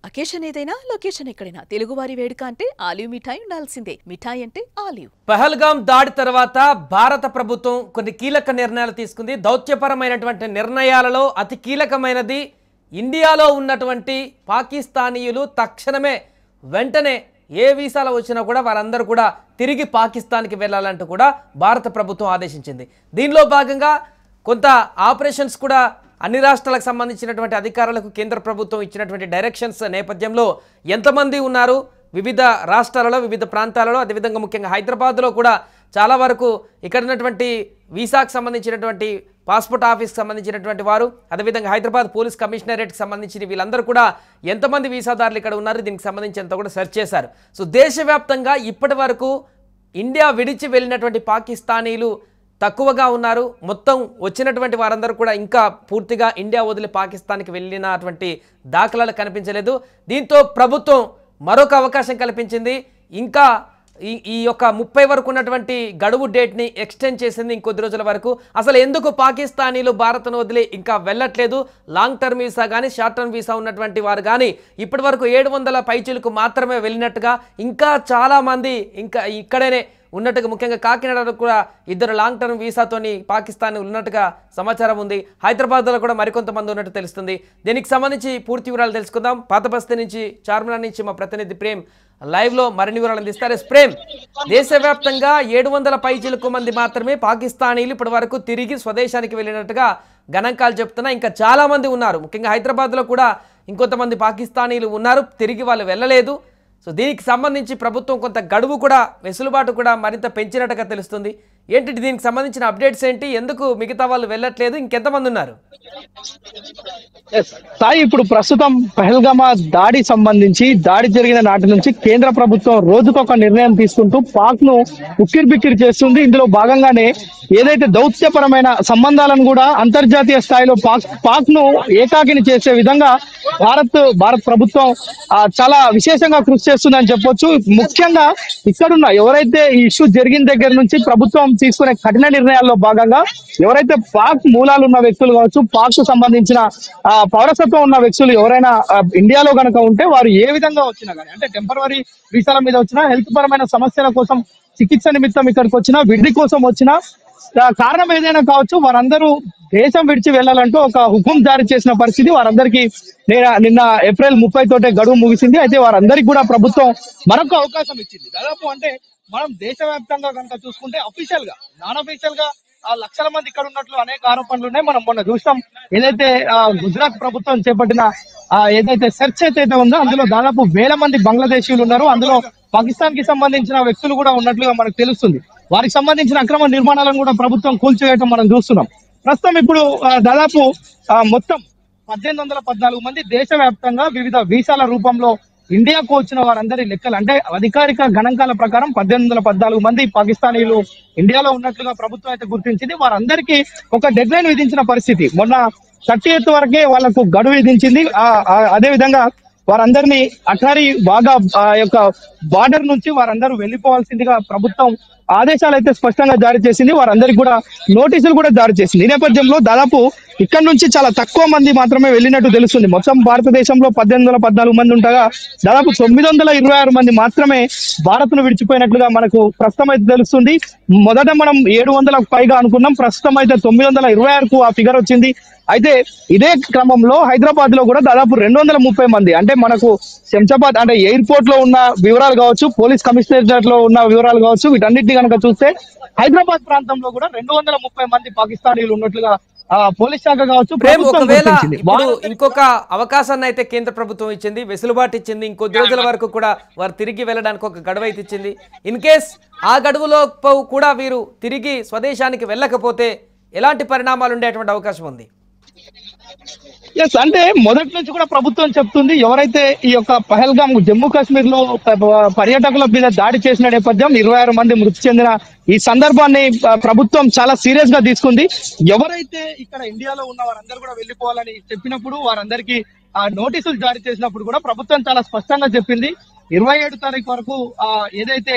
Occasion ఏదైనా location ఎక్కడైనా తెలుగువారి వేడుక అంటే ఆలివ్ మిఠాయి ఉండాల్సిందే. మిఠాయి అంటే ఆలివ్. పహల్గాం దాడి తర్వాత భారత ప్రభుత్వం కొన్ని కీలక నిర్ణయాలు తీసుకుంది. దౌత్యపరమైనటువంటి నిర్ణయాలలో అతి కీలకమైనది ఇండియాలో ఉన్నటువంటి పాకిస్తానీయులు తక్షణమే వెంటనే ఏ వీసాలో వచ్చినా కూడా వారందరూ కూడా తిరిగి పాకిస్తాన్కి వెళ్ళాలంటూ కూడా భారత ప్రభుత్వం ఆదేశించింది. దీనిలో భాగంగా కొంత ఆపరేషన్స్ కూడా అన్ని రాష్ట్రాలకు సంబంధించినటువంటి అధికారులకు కేంద్ర ప్రభుత్వం ఇచ్చినటువంటి డైరెక్షన్స్ నేపథ్యంలో ఎంతమంది ఉన్నారు వివిధ రాష్ట్రాలలో వివిధ ప్రాంతాలలో, అదేవిధంగా ముఖ్యంగా హైదరాబాద్లో కూడా చాలా వరకు ఇక్కడ ఉన్నటువంటి వీసాకు సంబంధించినటువంటి పాస్పోర్ట్ ఆఫీస్కి సంబంధించినటువంటి వారు, అదేవిధంగా హైదరాబాద్ పోలీస్ కమిషనరేట్కి సంబంధించిన వీళ్ళందరూ కూడా ఎంతమంది వీసాదారులు ఇక్కడ ఉన్నారు దీనికి సంబంధించి అంతా కూడా సెర్చ్ చేశారు. సో దేశవ్యాప్తంగా ఇప్పటి వరకు ఇండియా విడిచి వెళ్ళినటువంటి పాకిస్తానీలు తక్కువగా ఉన్నారు. మొత్తం వచ్చినటువంటి వారందరూ కూడా ఇంకా పూర్తిగా ఇండియా వదిలి పాకిస్తాన్కి వెళ్ళినటువంటి దాఖలాలు కనిపించలేదు. దీంతో ప్రభుత్వం మరొక అవకాశం కల్పించింది. ఇంకా ఈ యొక్క 30 వరకు ఉన్నటువంటి గడువు డేట్ని ఎక్స్టెండ్ చేసింది ఇంకొద్ది రోజుల వరకు. అసలు ఎందుకు పాకిస్తానీలు భారత్ను వదిలి ఇంకా వెళ్ళట్లేదు? లాంగ్ టర్మ్ వీసా కానీ షార్ట్ టర్మ్ వీసా ఉన్నటువంటి వారు కానీ ఇప్పటి వరకు 700 పైచీలకు మాత్రమే వెళ్ళినట్టుగా, ఇంకా చాలామంది ఇంకా ఇక్కడనే ఉన్నట్టుగా, ముఖ్యంగా కాకినాడలో కూడా 2 లాంగ్ టర్మ్ వీసాతోని పాకిస్తాన్ ఉన్నట్టుగా సమాచారం ఉంది. హైదరాబాద్లో కూడా మరికొంతమంది ఉన్నట్టు తెలుస్తుంది. దీనికి సంబంధించి పూర్తి వివరాలు తెలుసుకుందాం. పాతబస్తీ నుంచి, చార్మినార్ నుంచి మా ప్రతినిధి ప్రేమ్ లైవ్లో మరిన్ని వివరాలు అందిస్తారు. ప్రేమ్, దేశవ్యాప్తంగా 700 పైచీలకు మంది మాత్రమే పాకిస్తానీలు ఇప్పటి వరకు తిరిగి స్వదేశానికి వెళ్ళినట్టుగా గణాంకాలు చెప్తున్నా. ఇంకా చాలామంది ఉన్నారు. ముఖ్యంగా హైదరాబాద్లో కూడా ఇంకొంతమంది పాకిస్తానీలు ఉన్నారు, తిరిగి వాళ్ళు వెళ్ళలేదు. సో దీనికి సంబంధించి ప్రభుత్వం కొంత గడువు కూడా, వెసులుబాటు కూడా మరింత పెంచినట్టుగా తెలుస్తుంది. ఏంటి దీనికి సంబంధించిన అప్డేట్స్ ఏంటి? ఎందుకు మిగతా వాళ్ళు వెళ్ళట్లేదు? ఇంకెంతమంది ఉన్నారు? సాయి, ఇప్పుడు ప్రస్తుతం పహల్గామా దాడి సంబంధించి దాడి జరిగిన నాటి నుంచి కేంద్ర ప్రభుత్వం రోజుకొక నిర్ణయం తీసుకుంటూ పాక్ ను ఉక్కిరిబిక్కిరి చేస్తుంది. ఇందులో భాగంగానే ఏదైతే దౌత్యపరమైన సంబంధాలను కూడా అంతర్జాతీయ స్థాయిలో పాక్ ను ఏకాకిని చేసే విధంగా భారత్ ప్రభుత్వం చాలా విశేషంగా కృషి చేస్తుందని చెప్పొచ్చు. ముఖ్యంగా ఇక్కడున్న ఎవరైతే ఈ ఇష్యూ జరిగిన దగ్గర నుంచి ప్రభుత్వం తీసుకునే కఠిన నిర్ణయాల్లో భాగంగా ఎవరైతే పాక్ మూలాలు ఉన్న వ్యక్తులు కావచ్చు, పాక్ కు సంబంధించిన పౌరసత్వం ఉన్న వ్యక్తులు ఎవరైనా ఇండియాలో కనుక ఉంటే వారు ఏ విధంగా వచ్చినా కానీ, అంటే టెంపరరీ వీసాల మీద వచ్చినా, హెల్త్ పరమైన సమస్యల కోసం చికిత్స నిమిత్తం ఇక్కడికి వచ్చినా, విడిది కోసం వచ్చినా, కారణం ఏదైనా కావచ్చు, వారందరూ దేశం విడిచి వెళ్లాలంటూ ఒక హుకుం జారీ చేసిన పరిస్థితి. వారందరికీ నిన్న ఏప్రిల్ 30 తోటే గడువు ముగిసింది. అయితే వారందరికీ కూడా ప్రభుత్వం మరొక అవకాశం ఇచ్చింది. దాదాపు అంటే మనం దేశవ్యాప్తంగా కనుక చూసుకుంటే అఫీషియల్ గా, నాన్ అఫీషియల్ గా లక్షల మంది ఇక్కడ ఉన్నట్లు అనేక ఆరోపణలు ఉన్నాయి. మనం మొన్న చూసాం ఏదైతే గుజరాత్ ప్రభుత్వం చేపట్టిన ఏదైతే సెర్చ్ అయితే ఉందో అందులో దాదాపు 1000 మంది బంగ్లాదేశీయులు ఉన్నారు. అందులో పాకిస్తాన్ కి సంబంధించిన వ్యక్తులు కూడా ఉన్నట్లుగా మనకు తెలుస్తుంది. వారికి సంబంధించిన అక్రమ నిర్మాణాలను కూడా ప్రభుత్వం కూల్చివేయటం మనం చూస్తున్నాం. ప్రస్తుతం ఇప్పుడు దాదాపు మొత్తం 1814 మంది దేశవ్యాప్తంగా వివిధ వీసాల రూపంలో ఇండియాకు వచ్చిన వారందరి లెక్కలు, అంటే అధికారిక గణాంకాల ప్రకారం 1814 మంది పాకిస్తానీలు ఇండియాలో ఉన్నట్లుగా ప్రభుత్వం అయితే గుర్తించింది. వారందరికీ ఒక డెడ్ లైన్ విధించిన పరిస్థితి. మొన్న 30th వరకే వాళ్లకు గడువు విధించింది. అదే విధంగా వారందరినీ అటారీ వాఘా యొక్క బార్డర్ నుంచి వారందరూ వెళ్లిపోవాల్సిందిగా ప్రభుత్వం ఆదేశాలు అయితే స్పష్టంగా జారీ చేసింది. వారందరికీ కూడా నోటీసులు కూడా జారీ చేసింది. ఈ నేపథ్యంలో దాదాపు ఇక్కడ నుంచి చాలా తక్కువ మంది మాత్రమే వెళ్ళినట్టు తెలుస్తుంది. మొత్తం భారతదేశంలో 1814 మంది ఉండగా దాదాపు 926 మంది మాత్రమే భారత్ ను విడిచిపోయినట్లుగా మనకు ప్రస్తుతం అయితే తెలుస్తుంది. మొదట మనం 700కు పైగా అనుకున్నాం, ప్రస్తుతం అయితే 926కు ఆ ఫిగర్ వచ్చింది. అయితే ఇదే క్రమంలో హైదరాబాద్ లో కూడా దాదాపు 230 మంది, అంటే మనకు శంషాబాద్ అంటే ఎయిర్పోర్ట్ లో ఉన్న వివరాలు కావచ్చు, పోలీస్ కమిషనరేట్ లో ఉన్న వివరాలు కావచ్చు, వీటన్నిటిని కనుక చూస్తే హైదరాబాద్ ప్రాంతంలో కూడా 230 మంది పాకిస్తానీలు ఉన్నట్లుగా పోలీస్ శాఖ కావచ్చు ఇప్పుడు ఇంకొక అవకాశాన్ని అయితే కేంద్ర ప్రభుత్వం ఇచ్చింది, వెసులుబాటు ఇచ్చింది. ఇంకొద్ది రోజుల వరకు కూడా వారు తిరిగి వెళ్ళడానికి ఒక గడువు అయితే ఇచ్చింది. ఇన్ కేస్ ఆ గడువులో కూడా వీరు తిరిగి స్వదేశానికి వెళ్ళకపోతే ఎలాంటి పరిణామాలు ఉండేటువంటి అవకాశం ఉంది? ఎస్, అంటే మొదటి నుంచి కూడా ప్రభుత్వం చెప్తుంది, ఎవరైతే ఈ యొక్క పహల్గాం జమ్మూ కాశ్మీర్ లో పర్యాటకుల మీద దాడి చేసిన నేపథ్యం 26 మంది మృతి చెందిన ఈ సందర్భాన్ని ప్రభుత్వం చాలా సీరియస్ గా తీసుకుంది. ఎవరైతే ఇక్కడ ఇండియాలో ఉన్న వారందరూ కూడా వెళ్లిపోవాలని చెప్పినప్పుడు, వారందరికీ నోటీసులు జారీ చేసినప్పుడు కూడా ప్రభుత్వం చాలా స్పష్టంగా చెప్పింది. 27 తారీఖు వరకు ఏదైతే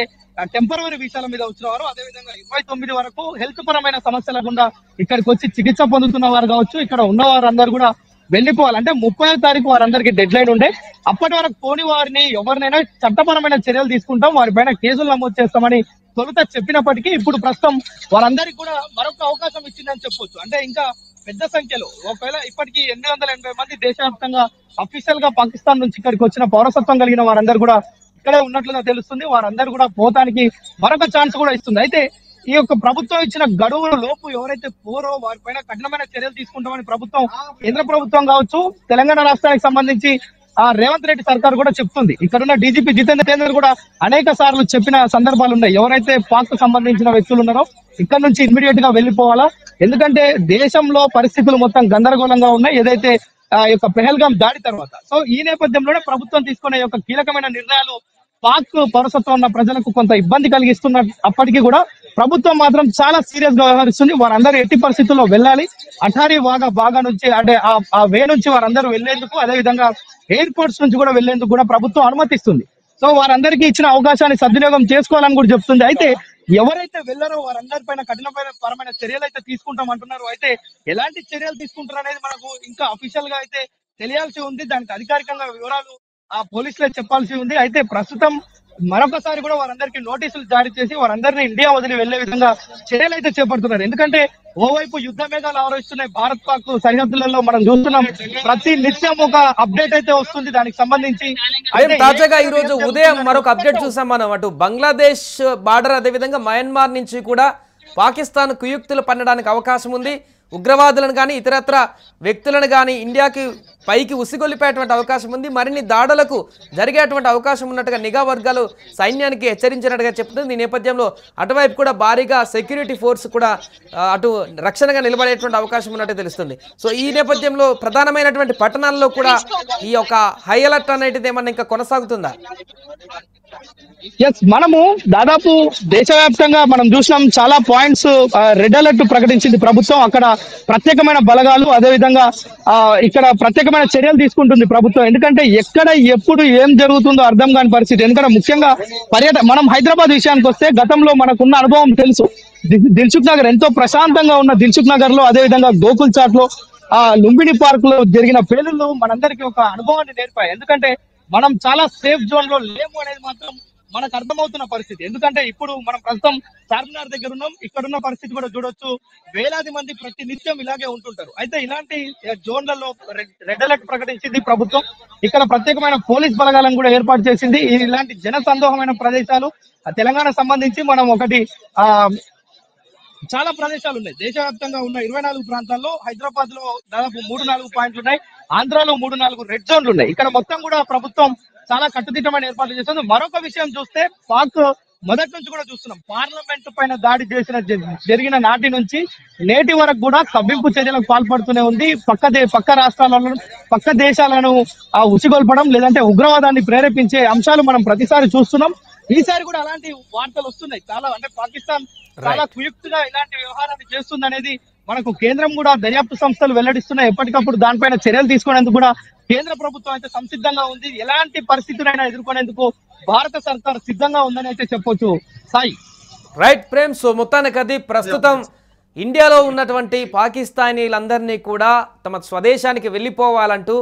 టెంపరరీ వీసాల మీద వచ్చినవారు, అదేవిధంగా 29 వరకు హెల్త్ పరమైన సమస్యల గుండా ఇక్కడికి వచ్చి చికిత్స పొందుతున్న వారు కావచ్చు, ఇక్కడ ఉన్న వారందరూ కూడా వెళ్ళిపోవాలి. అంటే 30వ తారీఖు వారందరికీ డెడ్ లైన్ ఉండే. అప్పటి వరకు పోని వారిని ఎవరినైనా చట్టపరమైన చర్యలు తీసుకుంటాం, వారిపైన కేసులు నమోదు చేస్తామని తొలుత చెప్పినప్పటికీ ఇప్పుడు ప్రస్తుతం వారందరికీ కూడా మరొక అవకాశం ఇచ్చిందని చెప్పొచ్చు. అంటే ఇంకా పెద్ద సంఖ్యలో ఒకవేళ ఇప్పటికీ 880 మంది దేశవ్యాప్తంగా అఫీషియల్ గా పాకిస్తాన్ నుంచి ఇక్కడికి వచ్చిన పౌరసత్వం కలిగిన వారందరూ కూడా ఇక్కడే ఉన్నట్లుగా తెలుస్తుంది. వారందరూ కూడా పోతానికి మరొక ఛాన్స్ కూడా ఇస్తుంది. అయితే ఈ యొక్క ప్రభుత్వం ఇచ్చిన గడువుల లోపు ఎవరైతే పోరో వారిపైన కఠినమైన చర్యలు తీసుకుంటామని ప్రభుత్వం, కేంద్ర ప్రభుత్వం కావచ్చు, తెలంగాణ రాష్ట్రానికి సంబంధించి రేవంత్ రెడ్డి సర్కార్ కూడా చెప్తుంది. ఇక్కడున్న డీజీపీ జితేందర్ కూడా అనేక సార్లు చెప్పిన సందర్భాలు ఉన్నాయి. ఎవరైతే పాక్ కు సంబంధించిన వ్యక్తులు ఉన్నారో ఇక్కడ నుంచి ఇమ్మీడియట్ గా వెళ్ళిపోవాలా, ఎందుకంటే దేశంలో పరిస్థితులు మొత్తం గందరగోళంగా ఉన్నాయి ఏదైతే యొక్క పెహల్గాం దాడి తర్వాత. సో ఈ నేపథ్యంలోనే ప్రభుత్వం తీసుకునే యొక్క కీలకమైన నిర్ణయాలు పాక్ పౌరసత్వం ఉన్న ప్రజలకు కొంత ఇబ్బంది కలిగిస్తున్న అప్పటికీ కూడా ప్రభుత్వం మాత్రం చాలా సీరియస్ గా వ్యవహరిస్తుంది. వారందరూ ఎట్టి పరిస్థితుల్లో వెళ్ళాలి. అఠారీ బాగా నుంచి అంటే ఆ వే నుంచి వారందరూ వెళ్లేందుకు, అదేవిధంగా ఎయిర్పోర్ట్స్ నుంచి కూడా వెళ్లేందుకు కూడా ప్రభుత్వం అనుమతిస్తుంది. సో వారందరికీ ఇచ్చిన అవకాశాన్ని సద్వినియోగం చేసుకోవాలని కూడా చెప్తుంది. అయితే ఎవరైతే వెళ్లారో వారందరిపైన కఠినపరమైన చర్యలు అయితే తీసుకుంటాం అంటున్నారు. అయితే ఎలాంటి చర్యలు తీసుకుంటారు అనేది మనకు ఇంకా అఫీషియల్ గా అయితే తెలియాల్సి ఉంది. దానికి అధికారికంగా వివరాలు పోలీసులే చెప్పాల్సి ఉంది. అయితే ప్రస్తుతం మరొకసారి కూడా వారందరికీ నోటీసులు జారీ చేసి వారందరినీ ఇండియా వదిలి వెళ్లే విధంగా చర్యలు అయితే చేపడుతున్నారు. ఎందుకంటే ఓవైపు యుద్ధ మేఘాలు ఆవరిస్తున్నాయి భారత్ పాక్ సరిహద్దులలో. మనం చూస్తున్నాం ప్రతి నిత్యం ఒక అప్డేట్ అయితే వస్తుంది దానికి సంబంధించి. తాజాగా ఈ రోజు ఉదయం మరొక అప్డేట్ చూసాం మనం. అటు బంగ్లాదేశ్ బార్డర్, అదేవిధంగా మయన్మార్ నుంచి కూడా పాకిస్తాన్ కుయుక్తులు పన్నడానికి అవకాశం ఉంది. ఉగ్రవాదులను కానీ ఇతరత్ర వ్యక్తులను కానీ ఇండియాకి పైకి ఉసిగొలిపేటువంటి అవకాశం ఉంది. మరిన్ని దాడులకు జరిగేటువంటి అవకాశం ఉన్నట్టుగా నిఘా వర్గాలు సైన్యానికి హెచ్చరించినట్టుగా చెప్తుంది. ఈ నేపథ్యంలో అటువైపు కూడా భారీగా సెక్యూరిటీ ఫోర్స్ కూడా అటు రక్షణగా నిలబడేటువంటి అవకాశం ఉన్నట్టు తెలుస్తుంది. సో ఈ నేపథ్యంలో ప్రధానమైనటువంటి పట్టణాల్లో కూడా ఈ యొక్క హై అలర్ట్ అనేది ఏమన్నా ఇంకా కొనసాగుతుందా? ఎస్, మనము దాదాపు దేశవ్యాప్తంగా మనం చూసినాం చాలా పాయింట్స్ రెడ్ అలర్ట్ ప్రకటించింది ప్రభుత్వం. అక్కడ ప్రత్యేకమైన బలగాలు, అదేవిధంగా ఇక్కడ ప్రత్యేకమైన చర్యలు తీసుకుంటుంది ప్రభుత్వం. ఎందుకంటే ఎక్కడ ఎప్పుడు ఏం జరుగుతుందో అర్థం కాని పరిస్థితి. ఎందుకంటే ముఖ్యంగా మనం హైదరాబాద్ విషయానికి వస్తే గతంలో మనకున్న అనుభవం తెలుసు. దిల్సుఖ్ నగర్ ఎంతో ప్రశాంతంగా ఉన్న దిల్సుఖ్ నగర్ లో, అదేవిధంగా గోకుల్ చాట్ లో, లుంబిని పార్క్ లో జరిగిన పేలుళ్లు మనందరికీ ఒక అనుభవాన్ని నేర్పాయి. ఎందుకంటే మనం చాలా సేఫ్ జోన్ లో లేము అనేది మాత్రం మనకు అర్థమవుతున్న పరిస్థితి. ఎందుకంటే ఇప్పుడు మనం ప్రస్తుతం చార్మినార్ దగ్గర ఉన్నాం. ఇక్కడున్న పరిస్థితి కూడా చూడొచ్చు. వేలాది మంది ప్రతి నిత్యం ఇలాగే ఉంటుంటారు. అయితే ఇలాంటి జోన్లలో రెడ్ అలర్ట్ ప్రకటించింది ప్రభుత్వం. ఇక్కడ ప్రత్యేకమైన పోలీస్ బలగాలను కూడా ఏర్పాటు చేసింది. ఇలాంటి జన సందోహమైన ప్రదేశాలు తెలంగాణ సంబంధించి మనం ఒకటి చాలా ప్రదేశాలు ఉన్నాయి. దేశవ్యాప్తంగా ఉన్న 24 ప్రాంతాల్లో హైదరాబాద్ లో దాదాపు 3-4 పాయింట్లు ఉన్నాయి. ఆంధ్రాలో 3-4 రెడ్ జోన్లు ఉన్నాయి. ఇక్కడ మొత్తం కూడా ప్రభుత్వం చాలా కట్టుదిట్టమైన ఏర్పాట్లు చేస్తుంది. మరొక విషయం చూస్తే పాక్ మొదటి నుంచి కూడా చూస్తున్నాం, పార్లమెంట్ పైన దాడి జరిగిన నాటి నుంచి నేటి వరకు కూడా కవ్వింపు చర్యలకు పాల్పడుతూనే ఉంది. పక్క రాష్ట్రాలను, పక్క దేశాలను ఉసిగొల్పడం, లేదంటే ఉగ్రవాదాన్ని ప్రేరేపించే అంశాలు మనం ప్రతిసారి చూస్తున్నాం. ఈసారి కూడా అలాంటి వార్తలు వస్తున్నాయి. చాలా అంటే పాకిస్తాన్ చాలా కుయుక్తిగా ఇలాంటి వ్యవహారాన్ని చేస్తుంది అనేది మనకు కేంద్రం కూడా దర్యాప్తు సంస్థలు వెల్లడిస్తున్నాయి. ఎప్పటికప్పుడు దానిపైన చర్యలు తీసుకునేందుకు కూడా కేంద్ర ప్రభుత్వం అయితే సంసిద్ధంగా ఉంది. ఎలాంటి పరిస్థితులైనా ఎదుర్కొనేందుకు భారత సర్కార్ సిద్ధంగా ఉందని అయితే చెప్పొచ్చు. సాయి రైట్ ప్రేమ్. సో మొత్తానికి అది ప్రస్తుతం ఇండియాలో ఉన్నటువంటి పాకిస్తానీలందరినీ కూడా తమ స్వదేశానికి వెళ్ళిపోవాలంటూ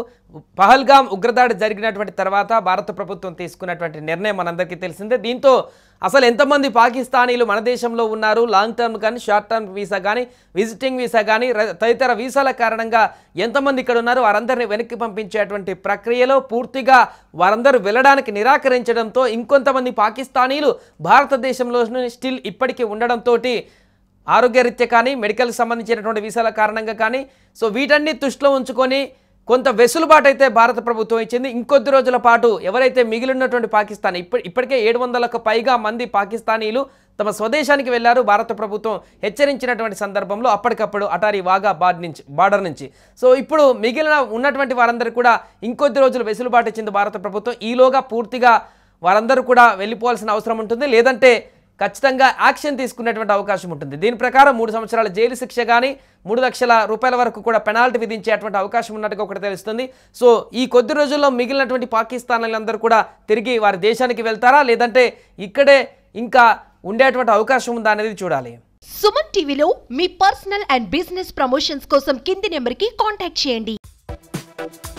పహల్గాం ఉగ్రదాడి జరిగినటువంటి తర్వాత భారత ప్రభుత్వం తీసుకున్నటువంటి నిర్ణయం మనందరికీ తెలిసిందే. దీంతో అసలు ఎంతమంది పాకిస్తానీలు మన దేశంలో ఉన్నారు, లాంగ్ టర్మ్ కానీ షార్ట్ టర్మ్ వీసా కానీ విజిటింగ్ వీసా కానీ తదితర వీసాల కారణంగా ఎంతమంది ఇక్కడ ఉన్నారు, వారందరినీ వెనక్కి పంపించేటువంటి ప్రక్రియలో పూర్తిగా వారందరూ వెళ్ళడానికి నిరాకరించడంతో ఇంకొంతమంది పాకిస్తానీలు భారతదేశంలో స్టిల్ ఇప్పటికీ ఉండడంతో ఆరోగ్యరీత్యా కానీ మెడికల్కి సంబంధించినటువంటి వీసాల కారణంగా కానీ సో వీటన్ని దృష్టిలో ఉంచుకొని కొంత వెసులుబాటు అయితే భారత ప్రభుత్వం ఇచ్చింది. ఇంకొద్ది రోజుల పాటు ఎవరైతే మిగిలినటువంటి పాకిస్తాన్ ఇప్పటికే 700లకు పైగా మంది పాకిస్తానీలు తమ స్వదేశానికి వెళ్లారు. భారత ప్రభుత్వం హెచ్చరించినటువంటి సందర్భంలో అప్పటికప్పుడు అటారీ వాఘా బార్డర్ నుంచి సో ఇప్పుడు మిగిలిన ఉన్నటువంటి వారందరూ కూడా ఇంకొద్ది రోజులు వెసులుబాటు ఇచ్చింది భారత ప్రభుత్వం. ఈలోగా పూర్తిగా వారందరూ కూడా వెళ్ళిపోవాల్సిన అవసరం ఉంటుంది, లేదంటే ఖచ్చితంగా యాక్షన్ తీసుకునేటువంటి అవకాశం ఉంటుంది. దీని ప్రకారం 3 సంవత్సరాల జైలు శిక్ష కానీ 3 లక్షల రూపాయల వరకు కూడా పెనాల్టీ విధించేటువంటి అవకాశం ఉన్నట్టుగా ఒకటి తెలుస్తుంది. సో ఈ కొద్ది రోజుల్లో మిగిలినటువంటి పాకిస్తానీలందరూ కూడా తిరిగి వారి దేశానికి వెళ్తారా, లేదంటే ఇక్కడే ఇంకా ఉండేటువంటి అవకాశం ఉందా అనేది చూడాలి. సుమన్ టీవీలో మీ పర్సనల్ అండ్ బిజినెస్ ప్రమోషన్స్ కోసం కింది నెంబర్కి కాంటాక్ట్ చేయండి. Thank you.